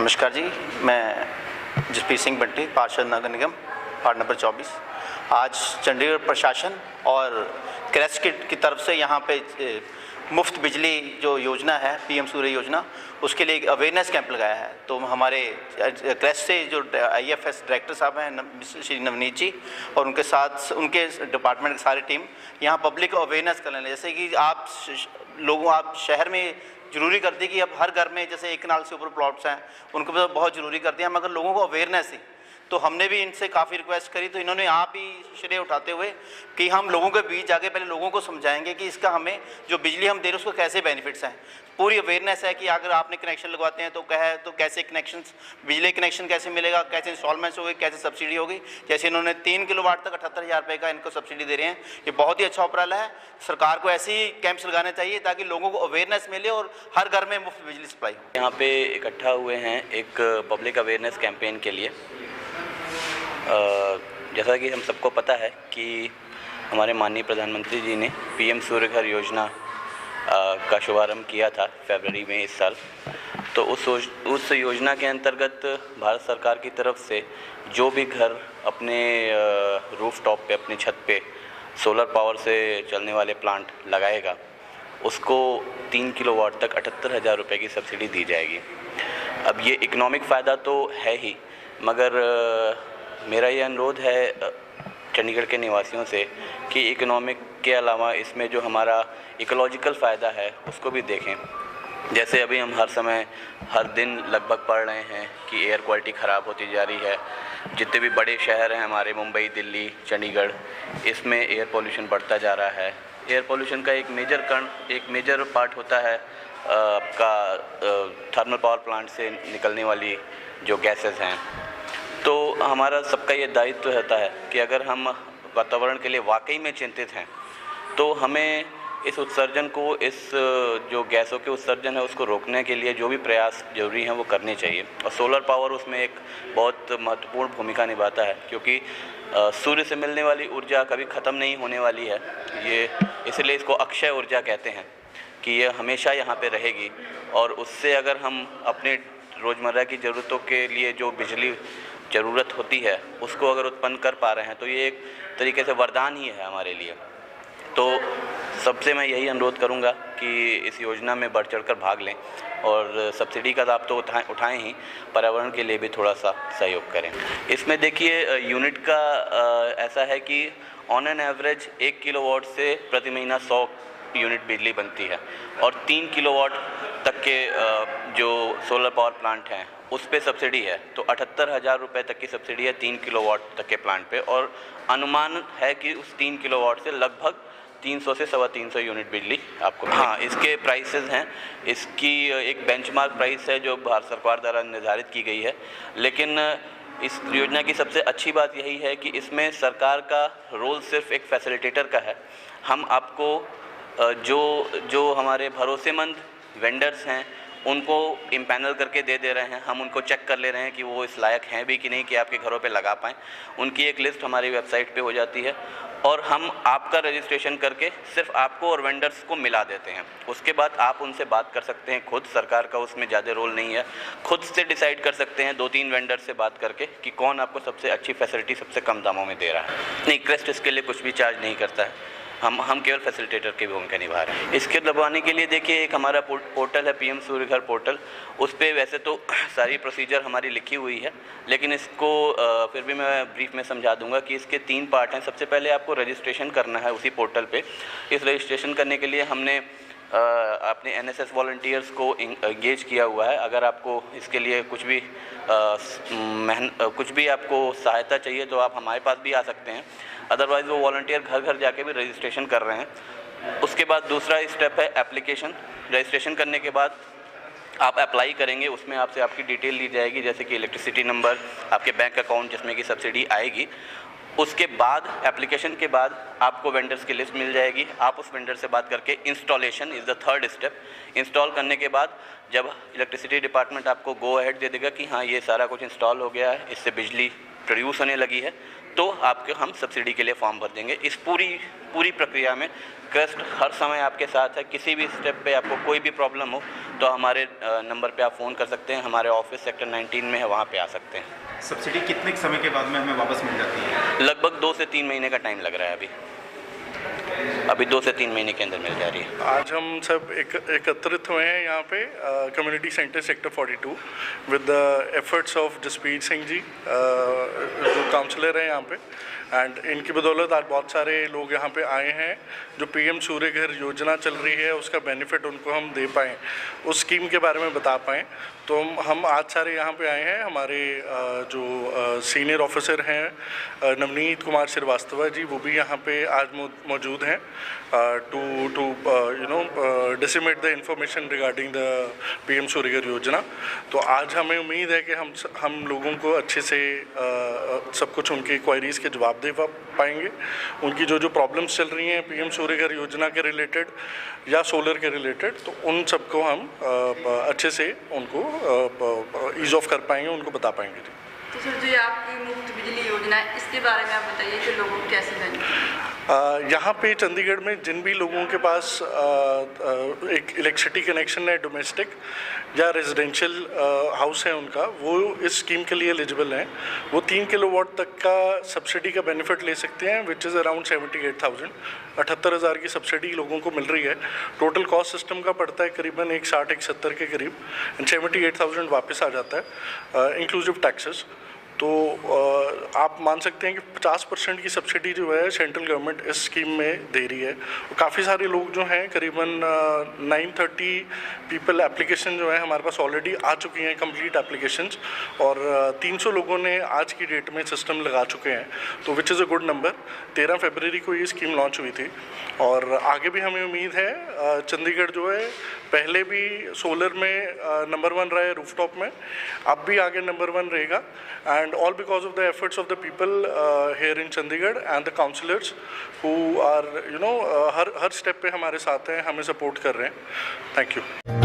नमस्कार जी, मैं जसप्रीत सिंह बंटी, पार्षद नगर निगम, वार्ड नंबर 24। आज चंडीगढ़ प्रशासन और क्रेस्ट की तरफ से यहाँ पे मुफ्त बिजली जो योजना है पीएम सूर्य योजना, उसके लिए एक अवेयरनेस कैंप लगाया है। तो हमारे क्रेस्ट से जो आईएफएस डायरेक्टर साहब हैं श्री नवनीत जी, और उनके साथ उनके डिपार्टमेंट की सारी टीम यहाँ पब्लिक को अवेयरनेस करने लगे। जैसे कि आप शहर में ज़रूरी कर दी कि अब हर घर में जैसे एक कनाल से ऊपर प्लॉट्स हैं, उनको भी बहुत ज़रूरी कर दिया, मगर लोगों को अवेयरनेस ही। तो हमने भी इनसे काफ़ी रिक्वेस्ट करी, तो इन्होंने आप ही श्रेय उठाते हुए कि हम लोगों के बीच जाके पहले लोगों को समझाएंगे कि इसका हमें जो बिजली हम दे रहे हैं उसको कैसे बेनिफिट्स हैं। पूरी अवेयरनेस है कि अगर आपने कनेक्शन लगवाते हैं तो कैसे कनेक्शन, बिजली कनेक्शन कैसे मिलेगा, कैसे इंस्टॉलमेंट्स होगी, कैसे सब्सिडी होगी। जैसे इन्होंने 3 किलोवाट तक 78,000 रुपये का इनको सब्सिडी दे रहे हैं, ये बहुत ही अच्छा उपराला है। सरकार को ऐसे ही कैंप्स लगाने चाहिए ताकि लोगों को अवेयरनेस मिले और हर घर में मुफ्त बिजली सप्लाई हो। यहाँ पे इकट्ठा हुए हैं एक पब्लिक अवेयरनेस कैंपेन के लिए। जैसा कि हम सबको पता है कि हमारे माननीय प्रधानमंत्री जी ने पीएम सूर्य घर योजना का शुभारंभ किया था फरवरी में इस साल। तो उस योजना के अंतर्गत भारत सरकार की तरफ से जो भी घर अपने रूफ टॉप पे, अपनी छत पे सोलर पावर से चलने वाले प्लांट लगाएगा, उसको 3 किलोवाट तक 78,000 रुपये की सब्सिडी दी जाएगी। अब ये इकोनॉमिक फ़ायदा तो है ही, मगर मेरा ये अनुरोध है चंडीगढ़ के निवासियों से कि इकोनॉमिक के अलावा इसमें जो हमारा इकोलॉजिकल फ़ायदा है उसको भी देखें। जैसे अभी हम हर दिन लगभग पढ़ रहे हैं कि एयर क्वालिटी ख़राब होती जा रही है। जितने भी बड़े शहर हैं हमारे, मुंबई, दिल्ली, चंडीगढ़, इसमें एयर पोल्यूशन बढ़ता जा रहा है। एयर पोल्यूशन का एक मेजर पार्ट होता है आपका थर्मल पावर प्लांट से निकलने वाली जो गैसेस हैं। तो हमारा सबका ये दायित्व रहता है कि अगर हम वातावरण के लिए वाकई में चिंतित हैं तो हमें इस उत्सर्जन को, इस जो गैसों के उत्सर्जन है उसको रोकने के लिए जो भी प्रयास जरूरी हैं वो करने चाहिए। और सोलर पावर उसमें एक बहुत महत्वपूर्ण भूमिका निभाता है, क्योंकि सूर्य से मिलने वाली ऊर्जा कभी ख़त्म नहीं होने वाली है। ये इसलिए इसको अक्षय ऊर्जा कहते हैं कि ये हमेशा यहाँ पे रहेगी। और उससे अगर हम अपने रोज़मर्रा की ज़रूरतों के लिए जो बिजली ज़रूरत होती है उसको अगर उत्पन्न कर पा रहे हैं तो ये एक तरीके से वरदान ही है हमारे लिए। तो सबसे मैं यही अनुरोध करूंगा कि इस योजना में बढ़ चढ़कर भाग लें और सब्सिडी का लाभ तो उठाएं ही, पर्यावरण के लिए भी थोड़ा सा सहयोग करें। इसमें देखिए यूनिट का ऐसा है कि ऑन एन एवरेज 1 किलोवाट से प्रति महीना 100 यूनिट बिजली बनती है, और 3 किलोवाट तक के जो सोलर पावर प्लांट हैं उस पे सब्सिडी है। तो 78,000 रुपये तक की सब्सिडी है 3 किलोवाट तक के प्लांट पे, और अनुमान है कि उस 3 किलोवाट से लगभग 300 से 350 यूनिट बिजली आपको। हाँ, इसके प्राइसेस हैं। इसकी एक बेंचमार्क प्राइस है जो भारत सरकार द्वारा निर्धारित की गई है। लेकिन इस योजना की सबसे अच्छी बात यही है कि इसमें सरकार का रोल सिर्फ एक फैसिलिटेटर का है। हम आपको जो हमारे भरोसेमंद वेंडर्स हैं उनको इम्पैनल करके दे रहे हैं। हम उनको चेक कर ले रहे हैं कि वो इस लायक हैं भी कि नहीं कि आपके घरों पे लगा पाएँ। उनकी एक लिस्ट हमारी वेबसाइट पे हो जाती है, और हम आपका रजिस्ट्रेशन करके सिर्फ आपको और वेंडर्स को मिला देते हैं। उसके बाद आप उनसे बात कर सकते हैं खुद, सरकार का उसमें ज़्यादा रोल नहीं है। खुद से डिसाइड कर सकते हैं 2-3 वेंडर से बात करके कि कौन आपको सबसे अच्छी फैसिलिटी सबसे कम दामों में दे रहा है। नहीं, क्रेस्ट इसके लिए कुछ भी चार्ज नहीं करता है। हम केवल फैसिलिटेटर की भूमिका निभा रहे हैं। इसके लगवाने के लिए देखिए एक हमारा पोर्टल है पीएम सूर्य घर पोर्टल। उस पर वैसे तो सारी प्रोसीजर हमारी लिखी हुई है, लेकिन इसको फिर भी मैं ब्रीफ में समझा दूंगा कि इसके 3 पार्ट हैं। सबसे पहले आपको रजिस्ट्रेशन करना है उसी पोर्टल पे। इस रजिस्ट्रेशन करने के लिए हमने अपने एनएसएस वॉलंटियर्स को इंगेज किया हुआ है। अगर आपको इसके लिए कुछ भी आपको सहायता चाहिए तो आप हमारे पास भी आ सकते हैं। अदरवाइज़ वो वॉलंटियर घर घर जाके भी रजिस्ट्रेशन कर रहे हैं। उसके बाद दूसरा स्टेप है एप्लीकेशन। रजिस्ट्रेशन करने के बाद आप अप्लाई करेंगे, उसमें आपसे आपकी डिटेल ली जाएगी, जैसे कि इलेक्ट्रिसिटी नंबर, आपके बैंक अकाउंट जिसमें कि सब्सिडी आएगी। उसके बाद एप्लीकेशन के बाद आपको वेंडर्स की लिस्ट मिल जाएगी। आप उस वेंडर से बात करके installation is the third step. Install करने के बाद जब इलेक्ट्रिसिटी डिपार्टमेंट आपको गो अहेड दे देगा कि हाँ ये सारा कुछ इंस्टॉल हो गया है, इससे बिजली प्रोड्यूस होने लगी है, तो आपके हम सब्सिडी के लिए फॉर्म भर देंगे। इस पूरी प्रक्रिया में क्रेस्ट हर समय आपके साथ है। किसी भी स्टेप पे आपको कोई भी प्रॉब्लम हो तो हमारे नंबर पे आप फ़ोन कर सकते हैं। हमारे ऑफिस सेक्टर 19 में है, वहाँ पे आ सकते हैं। सब्सिडी कितने समय के बाद में हमें वापस मिल जाती है? लगभग 2 से 3 महीने का टाइम लग रहा है अभी 2 से 3 महीने के अंदर मिल जा रही है। आज हम सब एकत्रित हुए हैं यहाँ पे community centre sector 42 with the efforts of Jasbir Singh ji जो काउंसलर हैं यहाँ पे, एंड इनकी बदौलत आज बहुत सारे लोग यहाँ पे आए हैं। जो पीएम सूर्य घर योजना चल रही है उसका बेनिफिट उनको हम दे पाएँ, उस स्कीम के बारे में बता पाएँ, तो हम आज सारे यहाँ पे आए हैं। हमारे जो सीनियर ऑफिसर हैं नवनीत कुमार श्रीवास्तव जी, वो भी यहाँ पे आज मौजूद हैं to you know disseminate the information regarding the PM Surya Ghar Yojana. तो आज हमें उम्मीद है कि हम लोगों को अच्छे से सब कुछ उनकी क्वेरीज़ के जवाब दे पाएंगे। उनकी जो प्रॉब्लम्स चल रही हैं पीएम सूर्य घर योजना के रिलेटेड या सोलर के रिलेटेड, तो उन सबको हम अच्छे से उनको ईज ऑफ कर पाएंगे, उनको बता पाएंगे। तो सर जो आपकी मुफ्त बिजली योजना है इसके बारे में आप बताइए कि लोगों को कैसे बेनिफिट? यहाँ पे चंडीगढ़ में जिन भी लोगों के पास एक इलेक्ट्रिसिटी कनेक्शन है डोमेस्टिक या रेजिडेंशियल हाउस है उनका, वो इस स्कीम के लिए एलिजिबल हैं। वो 3 किलोवाट तक का सब्सिडी का बेनिफिट ले सकते हैं, विच इज़ अराउंड 78,000 78,000 की सब्सिडी लोगों को मिल रही है। टोटल कॉस्ट सिस्टम का पड़ता है करीबन 160-170 के करीब, एंड 78,000 वापस आ जाता है इंक्लूसिव टैक्सेस। तो आप मान सकते हैं कि 50% की सब्सिडी जो है सेंट्रल गवर्नमेंट इस स्कीम में दे रही है। काफ़ी सारे लोग जो हैं करीबन 930 पीपल एप्लीकेशन जो है हमारे पास ऑलरेडी आ चुकी हैं, कंप्लीट एप्लीकेशंस, और 300 लोगों ने आज की डेट में सिस्टम लगा चुके हैं, तो which is a good number. 13 फरवरी को ये स्कीम लॉन्च हुई थी, और आगे भी हमें उम्मीद है चंडीगढ़ जो है पहले भी सोलर में नंबर 1 रहा है रूफटॉप में, अब भी आगे नंबर 1 रहेगा, and all because of the efforts of the people here in Chandigarh and the councillors who are her step पे हमारे साथ हैं, हमें सपोर्ट कर रहे हैं। Thank you.